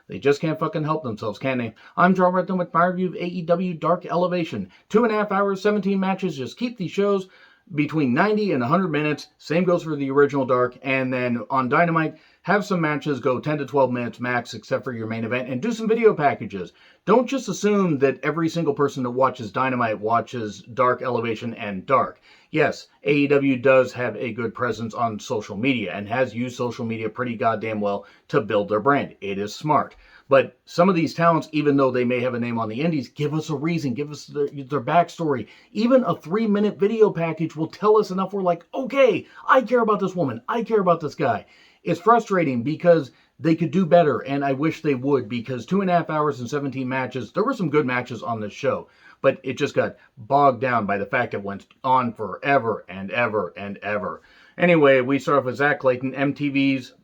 They just can't fucking help themselves, can they? I'm John Redden with my review of AEW Dark Elevation. 2.5 hours, 17 matches. Just keep these shows between 90 and 100 minutes. Same goes for the original Dark. And then on Dynamite, have some matches go 10 to 12 minutes max, except for your main event, and do some video packages. Don't just assume that every single person that watches Dynamite watches Dark Elevation and Dark. Yes, AEW does have a good presence on social media and has used social media pretty goddamn well to build their brand. It is smart. But some of these talents, even though they may have a name on the indies, give us a reason, give us their backstory. Even a 3-minute video package will tell us enough. We're like, okay, I care about this woman. I care about this guy. It's frustrating because they could do better, and I wish they would, because 2.5 hours and 17 matches, there were some good matches on this show, but it just got bogged down by the fact it went on forever and ever and ever. Anyway, we start off with Zach Clayton, MTV's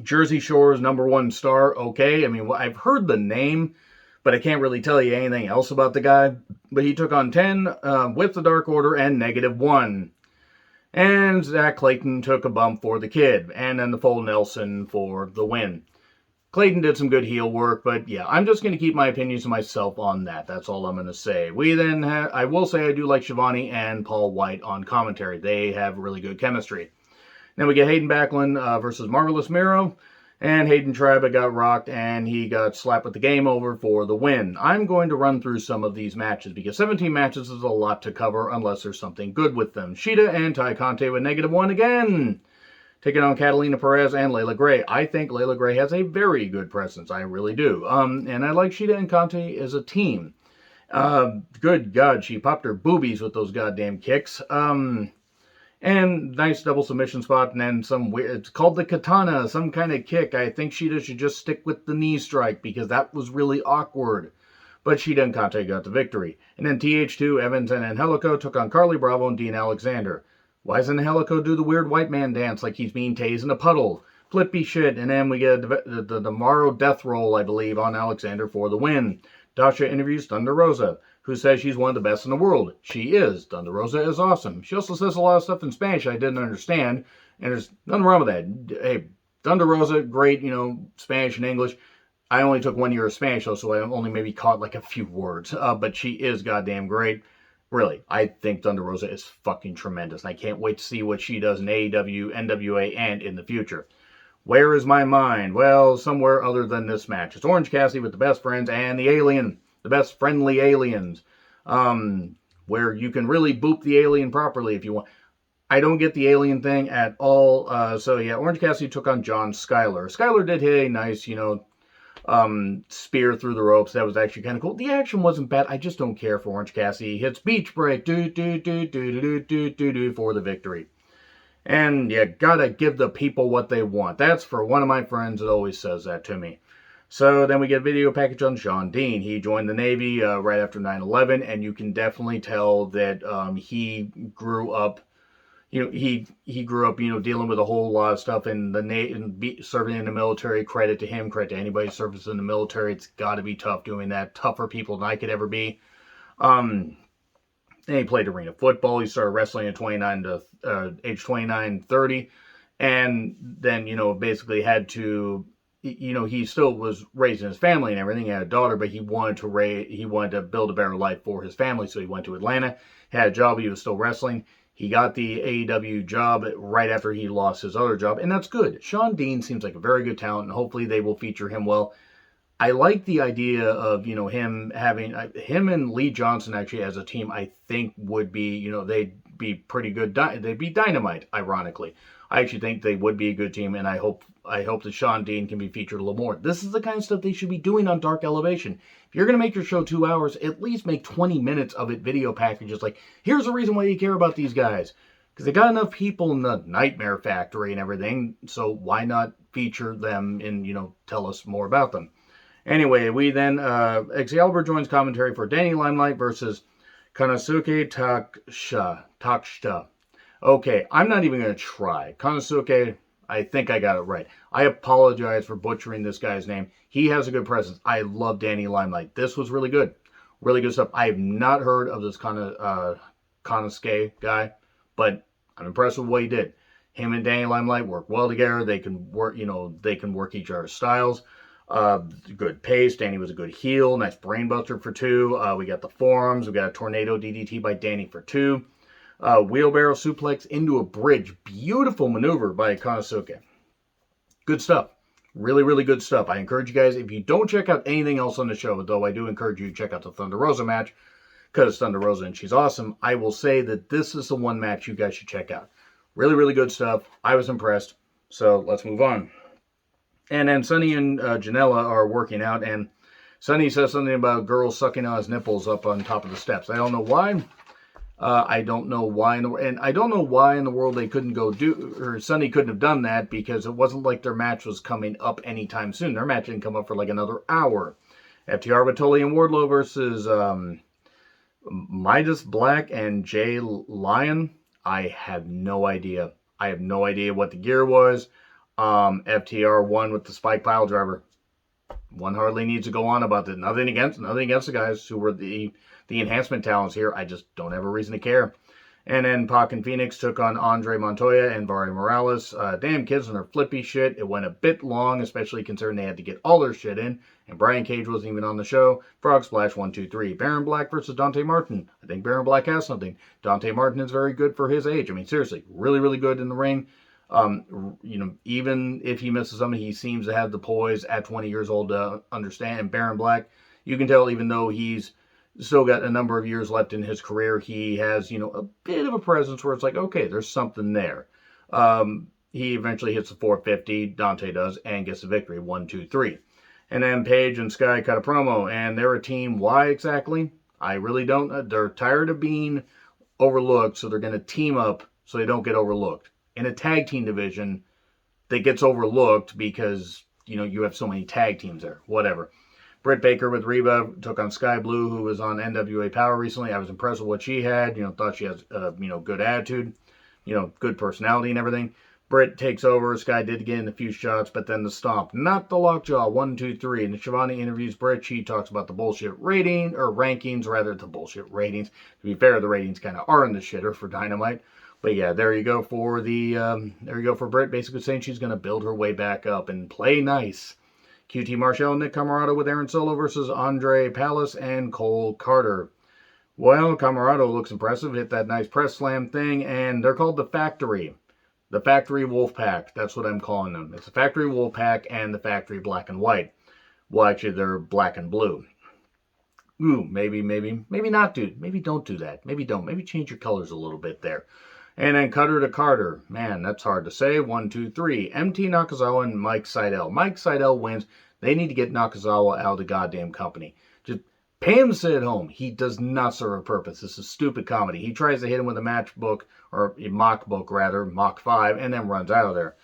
Jersey Shore's #1 star. Okay, I mean, I've heard the name, but I can't really tell you anything else about the guy. But he took on 10 with the Dark Order and -1. And Zach Clayton took a bump for the Kid, and then the Full Nelson for the win. Clayton did some good heel work, but yeah, I'm just going to keep my opinions to myself on that. That's all I'm going to say. We then have, I will say I do like Shivani and Paul White on commentary. They have really good chemistry. Then we get Hayden Backlin versus Marvelous Marrow. And Hayden tried but got rocked, and he got slapped with the game over for the win. I'm going to run through some of these matches, because 17 matches is a lot to cover unless there's something good with them. Shida and Ty Conte with -1 again. Taking on Catalina Perez and Layla Gray. I think Layla Gray has a very good presence. I really do. And I like Shida and Conte as a team. Good God, she popped her boobies with those goddamn kicks. And nice double submission spot, and then some weird, it's called the Katana, some kind of kick. I think Shida should just stick with the knee strike, because that was really awkward. But Shida and Conte got the victory. And then TH2, Evans, and Angelico took on Carly Bravo and Dean Alexander. Why doesn't Angelico do the weird white man dance like he's being tased in a puddle? Flippy shit. And then we get the Marrow death roll, I believe, on Alexander for the win. Dasha interviews Thunder Rosa, who says she's one of the best in the world. She is. Thunder Rosa is awesome. She also says a lot of stuff in Spanish I didn't understand, and there's nothing wrong with that. Hey, Thunder Rosa, great, Spanish and English. I only took 1 year of Spanish, though, so I only maybe caught like a few words, but she is goddamn great. Really, I think Thunder Rosa is fucking tremendous, and I can't wait to see what she does in AEW, NWA, and in the future. Where is my mind? Well, somewhere other than this match. It's Orange Cassidy with the Best Friends and the Alien. The Best Friendly Aliens. Where you can really boop the alien properly if you want. I don't get the alien thing at all. So yeah, Orange Cassidy took on John Skyler. Skyler did hit a nice, spear through the ropes. That was actually kind of cool. The action wasn't bad. I just don't care for Orange Cassidy. He hits Beach Break. Do for the victory. And you gotta give the people what they want. That's for one of my friends that always says that to me. So then we get a video package on Sean Dean. He joined the Navy right after 9/11, and you can definitely tell that he grew up. He grew up, dealing with a whole lot of stuff in the serving in the military. Credit to him. Credit to anybody who serves in the military. It's got to be tough doing that. Tougher people than I could ever be. Then he played arena football. He started wrestling at age 29, 30. And then, basically had to, he still was raising his family and everything. He had a daughter, but he wanted to build a better life for his family. So he went to Atlanta, had a job. He was still wrestling. He got the AEW job right after he lost his other job. And that's good. Sean Dean seems like a very good talent, and hopefully they will feature him well. I like the idea of, him having, him and Lee Johnson actually as a team, I think would be, they'd be pretty good. They'd be dynamite, ironically. I actually think they would be a good team, and I hope that Sean Dean can be featured a little more. This is the kind of stuff they should be doing on Dark Elevation. If you're going to make your show 2 hours, at least make 20 minutes of it video packages. Like, here's the reason why you care about these guys. Because they got enough people in the Nightmare Factory and everything, so why not feature them and, tell us more about them? Anyway, we then, Excalibur joins commentary for Danny Limelight versus Kanazuki Takshita. Okay, I'm not even going to try. Kanazuki, I think I got it right. I apologize for butchering this guy's name. He has a good presence. I love Danny Limelight. This was really good. Really good stuff. I have not heard of this Kanazuki guy, but I'm impressed with what he did. Him and Danny Limelight work well together. They can work, they can work each other's styles. Good pace. Danny was a good heel. Nice brainbuster for 2. We got the forearms. We got a tornado DDT by Danny for 2. Wheelbarrow suplex into a bridge. Beautiful maneuver by Kanazuki. Good stuff. Really, really good stuff. I encourage you guys, if you don't check out anything else on the show, though I do encourage you to check out the Thunder Rosa match, because Thunder Rosa and she's awesome, I will say that this is the one match you guys should check out. Really, really good stuff. I was impressed. So let's move on. And then Sonny and Janela are working out, and Sonny says something about girls sucking on his nipples up on top of the steps. I don't know why. I don't know why, and I don't know why in the world they couldn't or Sonny couldn't have done that, because it wasn't like their match was coming up anytime soon. Their match didn't come up for like another hour. FTR with Tully and Wardlow versus Midas Black and Jay Lyon. I have no idea. I have no idea what the gear was. FTR won with the spike pile driver. One hardly needs to go on about that. Nothing against the guys who were the enhancement talents here. I just don't have a reason to care. And then Pac and Phoenix took on Andre Montoya and Barry Morales. Damn kids and their flippy shit. It went a bit long, especially considering they had to get all their shit in. And Brian Cage wasn't even on the show. Frog Splash 1, 2, 3. Baron Black versus Dante Martin. I think Baron Black has something. Dante Martin is very good for his age. I mean, seriously, really, really good in the ring. Even if he misses something, he seems to have the poise at 20 years old to understand. And Baron Black, you can tell, even though he's still got a number of years left in his career, he has, a bit of a presence where it's like, okay, there's something there. He eventually hits the 450, Dante does, and gets the victory, 1, 2, 3. And then Paige and Sky cut a promo, and they're a team. Why exactly? I really don't know. They're tired of being overlooked, so they're going to team up so they don't get overlooked. In a tag team division that gets overlooked because, you have so many tag teams there. Whatever. Brit Baker with Reba took on Sky Blue, who was on NWA Power recently. I was impressed with what she had. Thought she has, good attitude, good personality and everything. Brit takes over. Sky did get in a few shots, but then the stomp. Not the lockjaw. 1, 2, 3. And Shivani interviews Brit. She talks about the bullshit rankings, rather the bullshit ratings. To be fair, the ratings kind of are in the shitter for Dynamite. But yeah, there you go for Brit, basically saying she's going to build her way back up and play nice. QT Marshall and Nick Camarado with Aaron Solo versus Andre Palace and Cole Carter. Well, Camarado looks impressive, hit that nice press slam thing, and they're called the Factory. The Factory Wolfpack, that's what I'm calling them. It's the Factory Wolfpack and the Factory Black and White. Well, actually, they're black and blue. Ooh, maybe not, dude. Maybe don't do that. Maybe don't. Maybe change your colors a little bit there. And then Cutter to Carter. Man, that's hard to say. 1, 2, 3. MT Nakazawa and Mike Seidel. Mike Seidel wins. They need to get Nakazawa out of the goddamn company. Just pay him to sit at home. He does not serve a purpose. This is stupid comedy. He tries to hit him with a matchbook, or a mock book rather, Mach 5, and then runs out of there.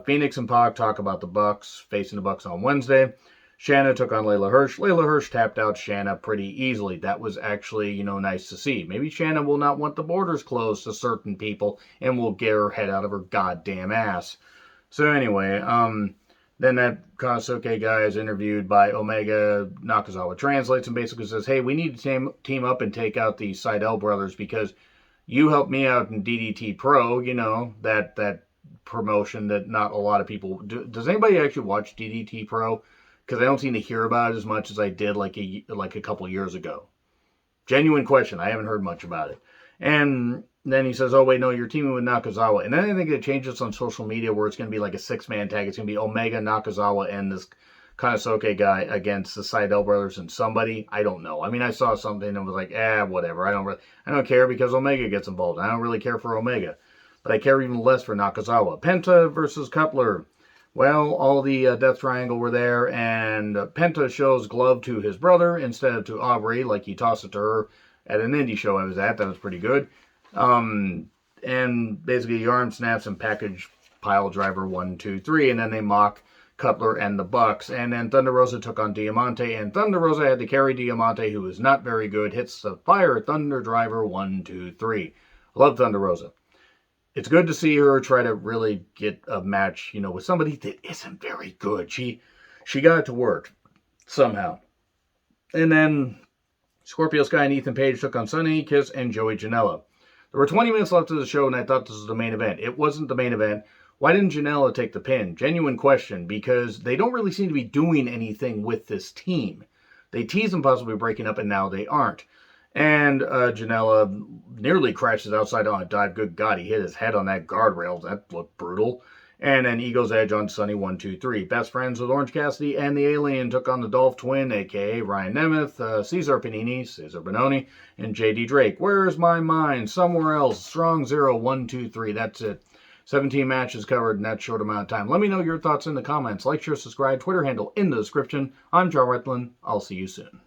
Phoenix and Pac talk about the Bucks, facing the Bucks on Wednesday. Shanna took on Layla Hirsch. Layla Hirsch tapped out Shanna pretty easily. That was actually, nice to see. Maybe Shanna will not want the borders closed to certain people and will get her head out of her goddamn ass. So anyway, then that Kanazuki guy is interviewed by Omega. Nakazawa translates and basically says, hey, we need to team up and take out the Seidel brothers because you helped me out in DDT Pro, that promotion that not a lot of people do. Does anybody actually watch DDT Pro? Because I don't seem to hear about it as much as I did like a couple years ago. Genuine question. I haven't heard much about it. And then he says, oh, wait, no, you're teaming with Nakazawa. And then I think they changed this on social media where it's going to be like a 6-man tag. It's going to be Omega, Nakazawa, and this Kanazuki guy against the Seidel brothers and somebody. I don't know. I mean, I saw something and was like, whatever. I don't care because Omega gets involved. I don't really care for Omega. But I care even less for Nakazawa. Penta versus Cutler. Well, all the Death Triangle were there, and Penta shows glove to his brother instead of to Aubrey, like he tossed it to her at an indie show I was at. That was pretty good. And basically, the arm snaps and package pile driver 1, 2, 3, and then they mock Cutler and the Bucks. And then Thunder Rosa took on Diamante, and Thunder Rosa had to carry Diamante, who is not very good. Hits the Fire Thunder Driver 1, 2, 3. I love Thunder Rosa. It's good to see her try to really get a match, with somebody that isn't very good. She got it to work somehow. And then Scorpio Sky and Ethan Page took on Sonny Kiss and Joey Janela. There were 20 minutes left of the show, and I thought this was the main event. It wasn't the main event. Why didn't Janela take the pin? Genuine question, because they don't really seem to be doing anything with this team. They tease them possibly breaking up, and now they aren't. And Janela nearly crashes outside on a dive. Good God, he hit his head on that guardrail. That looked brutal. And then Ego's Edge on Sunny 1, 2, 3. Best friends with Orange Cassidy and the Alien took on the Dolph Twin, a.k.a. Ryan Nemeth, Cesar Panini, Cesar Bononi, and J.D. Drake. Where's my mind? Somewhere else. Strong 0, 1, 2, 3. That's it. 17 matches covered in that short amount of time. Let me know your thoughts in the comments. Like, share, subscribe, Twitter handle in the description. I'm Joe Retlin. I'll see you soon.